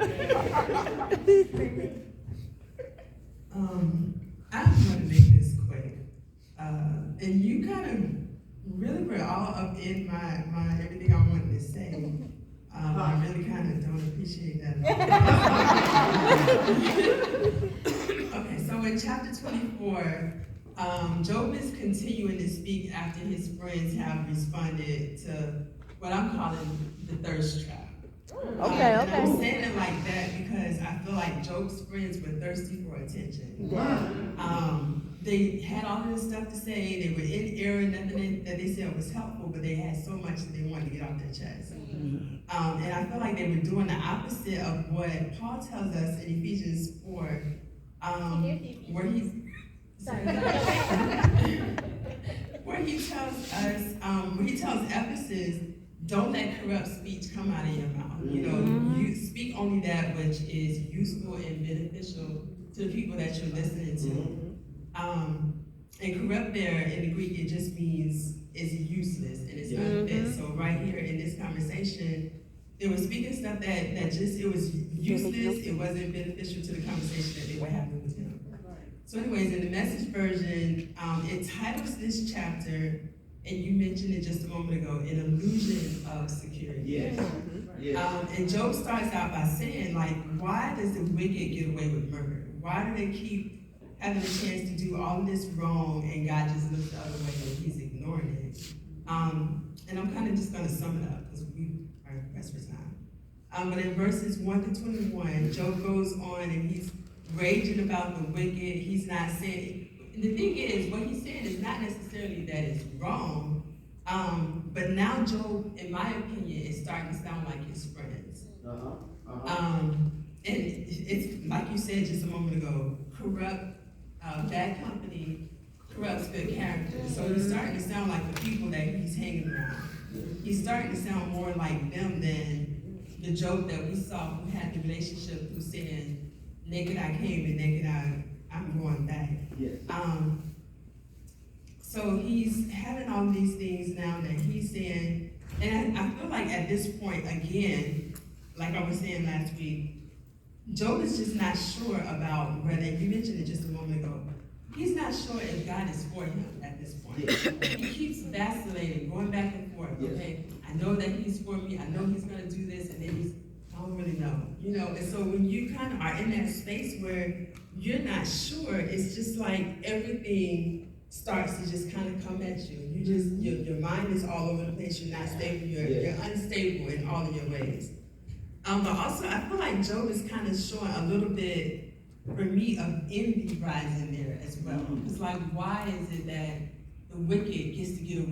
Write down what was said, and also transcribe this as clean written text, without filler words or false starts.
I just want to make this quick. And you kind of really were all up in my everything I wanted to say. I really kind of don't appreciate that. Okay, so in chapter 24, Job is continuing to speak after his friends have responded to what I'm calling the thirst trap. Okay, And I'm okay. saying it like that because I feel like Job's friends were thirsty for attention. They had all of this stuff to say, they were in error, nothing that they said was helpful, but they had so much that they wanted to get off their chest. And I feel like they were doing the opposite of what Paul tells us in Ephesians 4, where he's where he tells us, where he tells Ephesus, don't let corrupt speech come out of your mouth. You know, you speak only that which is useful and beneficial to the people that you're listening to. And corrupt there in the Greek, it just means it's useless and it's unfit. So right here in this conversation, they were speaking stuff that just, it was useless, it wasn't beneficial to the conversation that they were having with him. So anyways, in the Message version, it titles this chapter, and you mentioned it just a moment ago, an illusion of security. Yes. And Job starts out by saying, like, why does the wicked get away with murder? Why do they keep having a chance to do all of this wrong and God just looks the other way and he's ignoring it? And I'm kind of just going to sum it up because we are pressed for time. But in verses 1 to 21, Job goes on and he's raging about the wicked. He's not saying, and the thing is, what he's saying is not necessarily that it's wrong, but now Job, in my opinion, is starting to sound like his friends. And it's like you said just a moment ago, corrupt, bad company corrupts good character. So he's starting to sound like the people that he's hanging around. He's starting to sound more like them than the Job that we saw who had the relationship who said, naked I came and naked I'm going back. Yes. So he's having all these things now that he's saying, and I feel like at this point, again, like I was saying last week, Job is just not sure about whether, you mentioned it just a moment ago, he's not sure if God is for him at this point. Yes. He keeps vacillating, going back and forth. Yes. Okay, I know that he's for me, I know he's gonna do this, and then he's, I don't really know. You know, and so when you kind of are in that space where you're not sure, it's just like everything starts to just kind of come at you. You just, your mind is all over the place, you're not stable, you're unstable in all of your ways. But also, I feel like Job is kind of showing a little bit, for me, of envy rising there as well. It's like, why is it that the wicked gets to get away